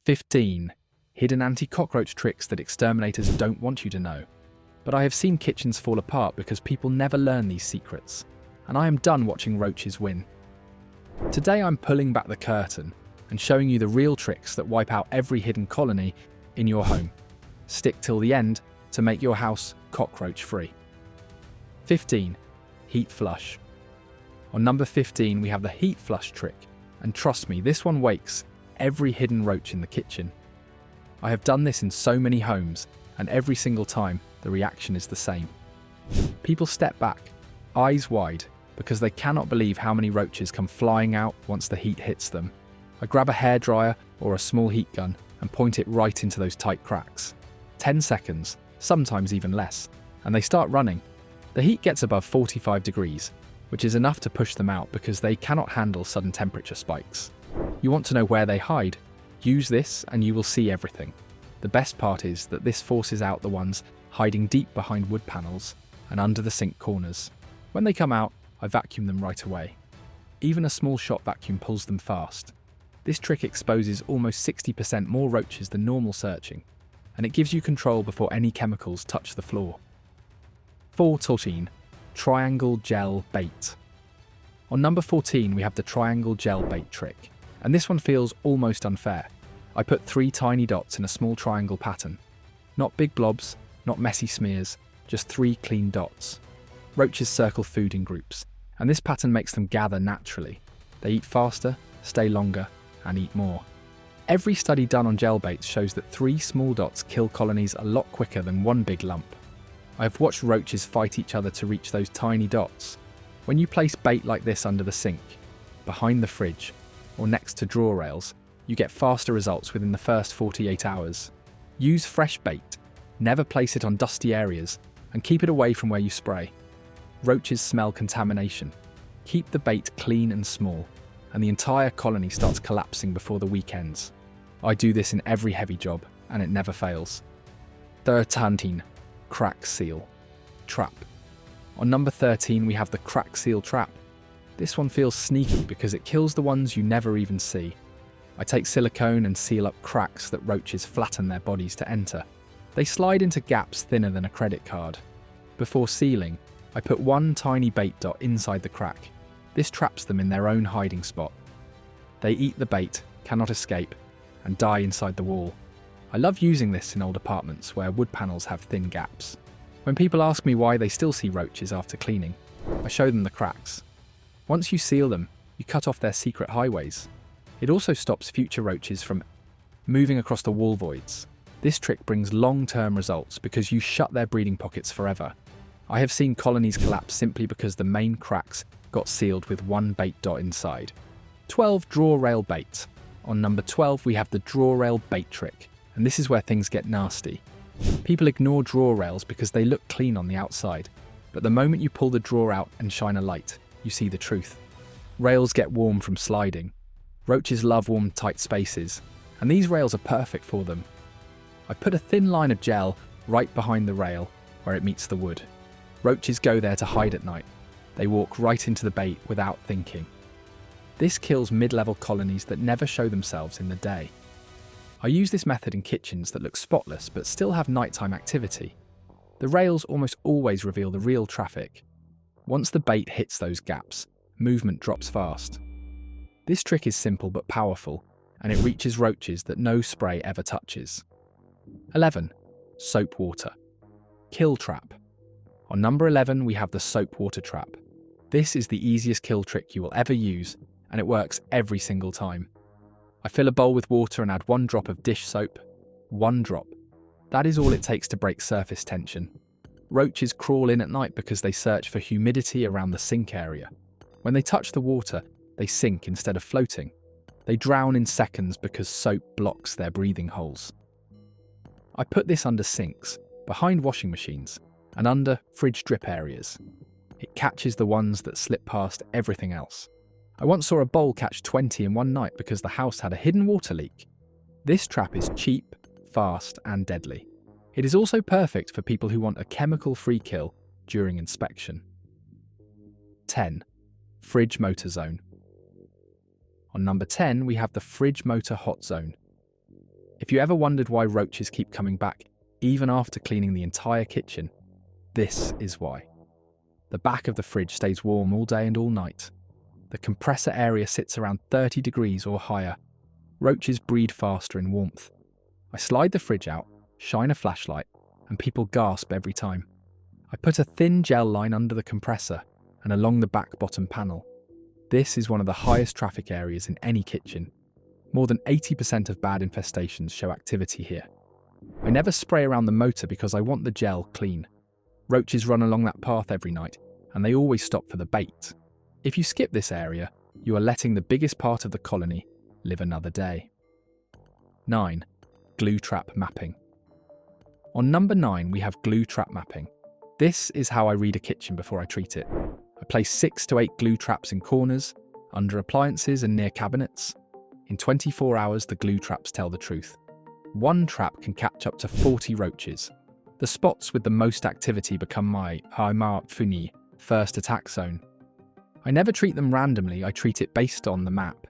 15. Hidden anti-cockroach tricks that exterminators don't want you to know. But I have seen kitchens fall apart because people never learn these secrets, and I am done watching roaches win. Today I'm pulling back the curtain and showing you the real tricks that wipe out every hidden colony in your home. Stick till the end to make your house cockroach-free. 15. Heat flush. On number 15 we have the heat flush trick, and trust me, this one wakes every hidden roach in the kitchen. I have done this in so many homes, and every single time the reaction is the same. People step back, eyes wide, because they cannot believe how many roaches come flying out once the heat hits them. I grab a hairdryer or a small heat gun and point it right into those tight cracks. 10 seconds, sometimes even less, and they start running. The heat gets above 45 degrees, which is enough to push them out because they cannot handle sudden temperature spikes. You want to know where they hide? Use this and you will see everything. The best part is that this forces out the ones hiding deep behind wood panels and under the sink corners. When they come out, I vacuum them right away. Even a small shop vacuum pulls them fast. This trick exposes almost 60% more roaches than normal searching, and it gives you control before any chemicals touch the floor. 14. Triangle gel bait. On number 14 we have the triangle gel bait trick, and this one feels almost unfair. I put 3 tiny dots in a small triangle pattern. Not big blobs, not messy smears, just 3 clean dots. Roaches circle food in groups, and this pattern makes them gather naturally. They eat faster, stay longer, and eat more. Every study done on gel baits shows that 3 small dots kill colonies a lot quicker than 1 big lump. I have watched roaches fight each other to reach those tiny dots. When you place bait like this under the sink, behind the fridge, or next to drawer rails, you get faster results within the first 48 hours. Use fresh bait, never place it on dusty areas, and keep it away from where you spray. Roaches smell contamination. Keep the bait clean and small, and the entire colony starts collapsing before the weekends. I do this in every heavy job, and it never fails. 13. Crack seal trap. On number 13 we have the crack seal trap. This one feels sneaky because it kills the ones you never even see. I take silicone and seal up cracks that roaches flatten their bodies to enter. They slide into gaps thinner than a credit card. Before sealing, I put 1 tiny bait dot inside the crack. This traps them in their own hiding spot. They eat the bait, cannot escape, and die inside the wall. I love using this in old apartments where wood panels have thin gaps. When people ask me why they still see roaches after cleaning, I show them the cracks. Once you seal them, you cut off their secret highways. It also stops future roaches from moving across the wall voids. This trick brings long-term results because you shut their breeding pockets forever. I have seen colonies collapse simply because the main cracks got sealed with 1 bait dot inside. 12. Drawer rail bait. On number 12 we have the drawer rail bait trick, and this is where things get nasty. People ignore drawer rails because they look clean on the outside, but the moment you pull the drawer out and shine a light, you see the truth. Rails get warm from sliding. Roaches love warm, tight spaces, and these rails are perfect for them. I put a thin line of gel right behind the rail where it meets the wood. Roaches go there to hide at night. They walk right into the bait without thinking. This kills mid-level colonies that never show themselves in the day. I use this method in kitchens that look spotless but still have nighttime activity. The rails almost always reveal the real traffic. Once the bait hits those gaps, movement drops fast. This trick is simple but powerful, and it reaches roaches that no spray ever touches. 11. Soap water. Kill trap. On number 11 we have the soap water trap. This is the easiest kill trick you will ever use, and it works every single time. I fill a bowl with water and add 1 drop of dish soap. 1 drop. That is all it takes to break surface tension. Roaches crawl in at night because they search for humidity around the sink area. When they touch the water, they sink instead of floating. They drown in seconds because soap blocks their breathing holes. I put this under sinks, behind washing machines, and under fridge drip areas. It catches the ones that slip past everything else. I once saw a bowl catch 20 in one night because the house had a hidden water leak. This trap is cheap, fast, and deadly. It is also perfect for people who want a chemical-free kill during inspection. 10. Fridge motor zone. On number 10, we have the fridge motor hot zone. If you ever wondered why roaches keep coming back, even after cleaning the entire kitchen, this is why. The back of the fridge stays warm all day and all night. The compressor area sits around 30 degrees or higher. Roaches breed faster in warmth. I slide the fridge out, shine a flashlight, and people gasp every time. I put a thin gel line under the compressor and along the back bottom panel. This is one of the highest traffic areas in any kitchen. More than 80% of bad infestations show activity here. I never spray around the motor because I want the gel clean. Roaches run along that path every night, and they always stop for the bait. If you skip this area, you are letting the biggest part of the colony live another day. 9. Glue trap mapping. On number 9, we have glue trap mapping. This is how I read a kitchen before I treat it. I place 6 to 8 glue traps in corners, under appliances and near cabinets. In 24 hours, the glue traps tell the truth. One trap can catch up to 40 roaches. The spots with the most activity become my funi first attack zone. I never treat them randomly, I treat it based on the map.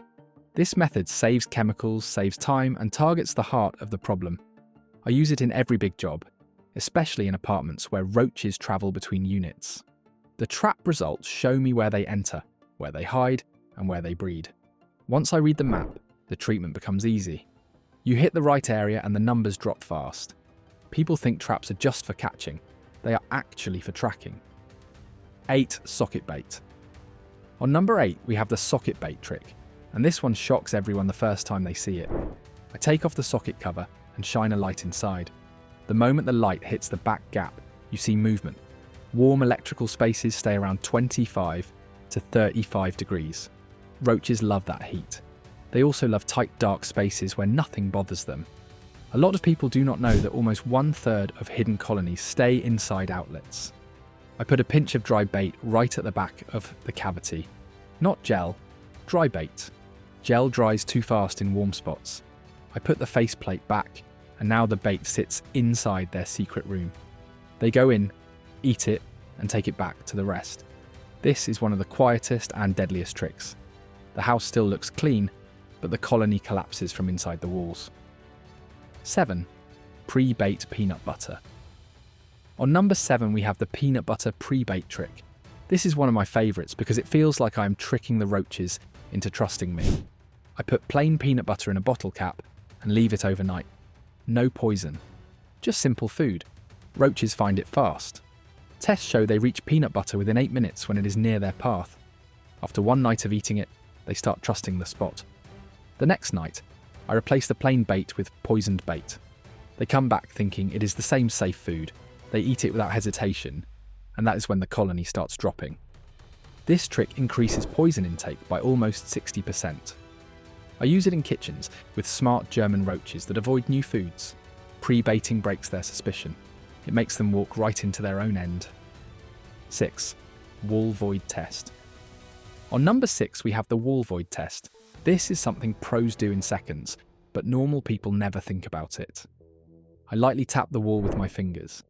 This method saves chemicals, saves time, and targets the heart of the problem. I use it in every big job, especially in apartments where roaches travel between units. The trap results show me where they enter, where they hide, and where they breed. Once I read the map, the treatment becomes easy. You hit the right area and the numbers drop fast. People think traps are just for catching. They are actually for tracking. 8. Socket bait. On number 8, we have the socket bait trick, and this one shocks everyone the first time they see it. I take off the socket cover and shine a light inside. The moment the light hits the back gap, you see movement. Warm electrical spaces stay around 25 to 35 degrees. Roaches love that heat. They also love tight, dark spaces where nothing bothers them. A lot of people do not know that almost 1/3 of hidden colonies stay inside outlets. I put a pinch of dry bait right at the back of the cavity. Not gel, dry bait. Gel dries too fast in warm spots. I put the faceplate back, and now the bait sits inside their secret room. They go in, eat it, and take it back to the rest. This is one of the quietest and deadliest tricks. The house still looks clean, but the colony collapses from inside the walls. 7. Pre-bait peanut butter. On number 7, we have the peanut butter pre-bait trick. This is one of my favourites because it feels like I am tricking the roaches into trusting me. I put plain peanut butter in a bottle cap and leave it overnight. No poison. Just simple food. Roaches find it fast. Tests show they reach peanut butter within 8 minutes when it is near their path. After one night of eating it, they start trusting the spot. The next night, I replace the plain bait with poisoned bait. They come back thinking it is the same safe food. They eat it without hesitation, and that is when the colony starts dropping. This trick increases poison intake by almost 60%. I use it in kitchens with smart German roaches that avoid new foods. Pre-baiting breaks their suspicion. It makes them walk right into their own end. 6. Wall void test. On number 6, we have the wall void test. This is something pros do in seconds, but normal people never think about it. I lightly tap the wall with my fingers.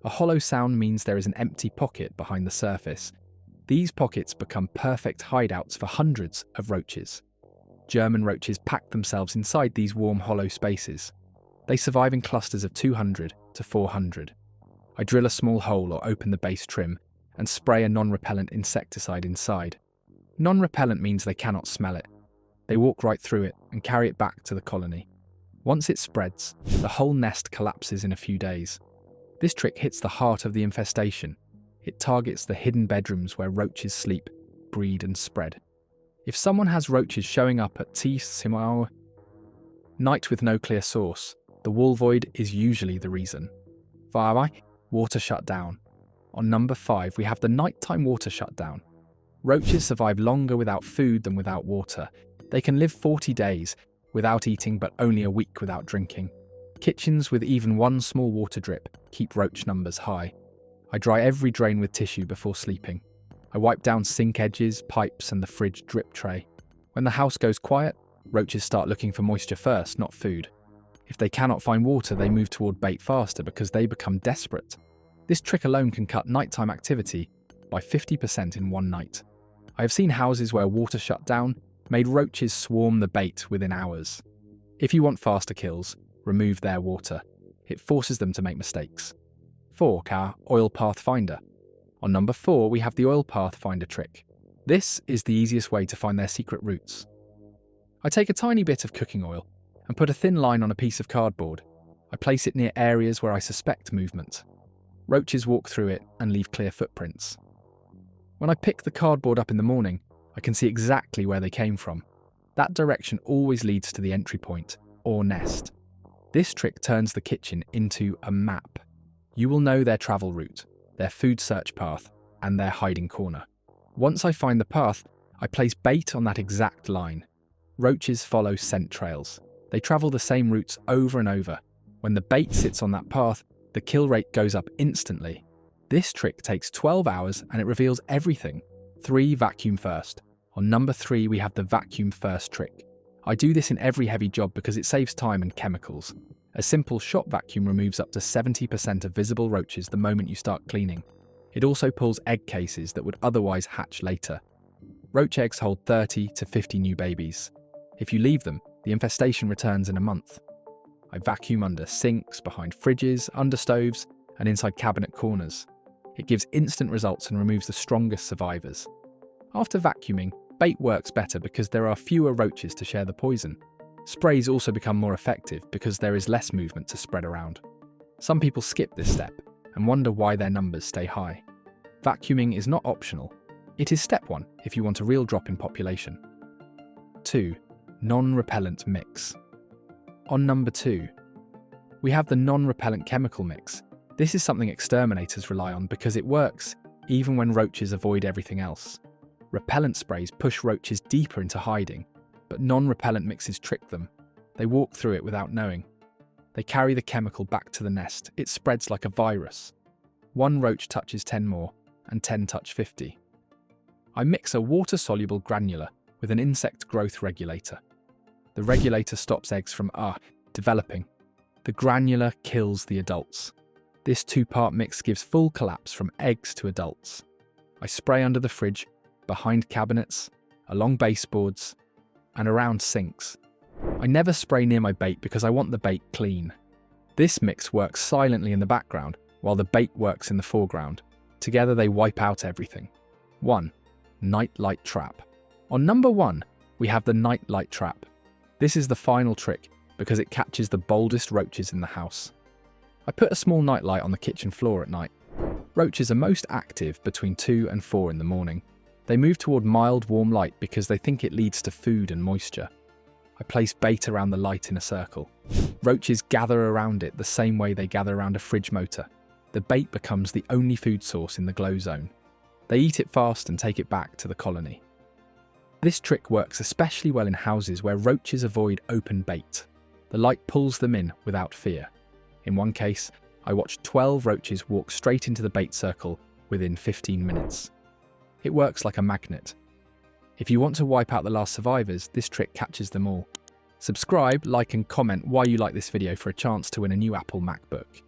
A hollow sound means there is an empty pocket behind the surface. These pockets become perfect hideouts for hundreds of roaches. German roaches pack themselves inside these warm, hollow spaces. They survive in clusters of 200 to 400. I drill a small hole or open the base trim and spray a non-repellent insecticide inside. Non-repellent means they cannot smell it. They walk right through it and carry it back to the colony. Once it spreads, the whole nest collapses in a few days. This trick hits the heart of the infestation. It targets the hidden bedrooms where roaches sleep, breed and spread. If someone has roaches showing up at night with no clear source, the wall void is usually the reason. 5. Water shutdown. On number 5, we have the nighttime water shutdown. Roaches survive longer without food than without water. They can live 40 days without eating but only a week without drinking. Kitchens with even one small water drip keep roach numbers high. I dry every drain with tissue before sleeping. I wipe down sink edges, pipes and the fridge drip tray. When the house goes quiet, roaches start looking for moisture first, not food. If they cannot find water, they move toward bait faster because they become desperate. This trick alone can cut nighttime activity by 50% in one night. I have seen houses where water shut down made roaches swarm the bait within hours. If you want faster kills, remove their water. It forces them to make mistakes. 4. Our oil path finder. On number 4, we have the oil path finder trick. This is the easiest way to find their secret routes. I take a tiny bit of cooking oil and put a thin line on a piece of cardboard. I place it near areas where I suspect movement. Roaches walk through it and leave clear footprints. When I pick the cardboard up in the morning, I can see exactly where they came from. That direction always leads to the entry point, or nest. This trick turns the kitchen into a map. You will know their travel route, their food search path, and their hiding corner. Once I find the path, I place bait on that exact line. Roaches follow scent trails. They travel the same routes over and over. When the bait sits on that path, the kill rate goes up instantly. This trick takes 12 hours and it reveals everything. 3. Vacuum first. On number 3, we have the vacuum first trick. I do this in every heavy job because it saves time and chemicals. A simple shop vacuum removes up to 70% of visible roaches the moment you start cleaning. It also pulls egg cases that would otherwise hatch later. Roach eggs hold 30 to 50 new babies. If you leave them, the infestation returns in a month. I vacuum under sinks, behind fridges, under stoves, and inside cabinet corners. It gives instant results and removes the strongest survivors. After vacuuming, bait works better because there are fewer roaches to share the poison. Sprays also become more effective because there is less movement to spread around. Some people skip this step and wonder why their numbers stay high. Vacuuming is not optional. It is step 1 if you want a real drop in population. 2. Non-repellent mix. On number 2, we have the non-repellent chemical mix. This is something exterminators rely on because it works even when roaches avoid everything else. Repellent sprays push roaches deeper into hiding, but non-repellent mixes trick them. They walk through it without knowing. They carry the chemical back to the nest. It spreads like a virus. 1 roach touches 10 more, and 10 touch 50. I mix a water-soluble granular with an insect growth regulator. The regulator stops eggs from developing. The granular kills the adults. This 2-part mix gives full collapse from eggs to adults. I spray under the fridge, behind cabinets, along baseboards, and around sinks. I never spray near my bait because I want the bait clean. This mix works silently in the background, while the bait works in the foreground. Together they wipe out everything. 1. Night light trap. On number 1, we have the night light trap. This is the final trick because it catches the boldest roaches in the house. I put a small nightlight on the kitchen floor at night. Roaches are most active between 2 and 4 in the morning. They move toward mild, warm light because they think it leads to food and moisture. I place bait around the light in a circle. Roaches gather around it the same way they gather around a fridge motor. The bait becomes the only food source in the glow zone. They eat it fast and take it back to the colony. This trick works especially well in houses where roaches avoid open bait. The light pulls them in without fear. In one case, I watched 12 roaches walk straight into the bait circle within 15 minutes. It works like a magnet. If you want to wipe out the last survivors, this trick catches them all. Subscribe, like and comment why you like this video for a chance to win a new Apple MacBook.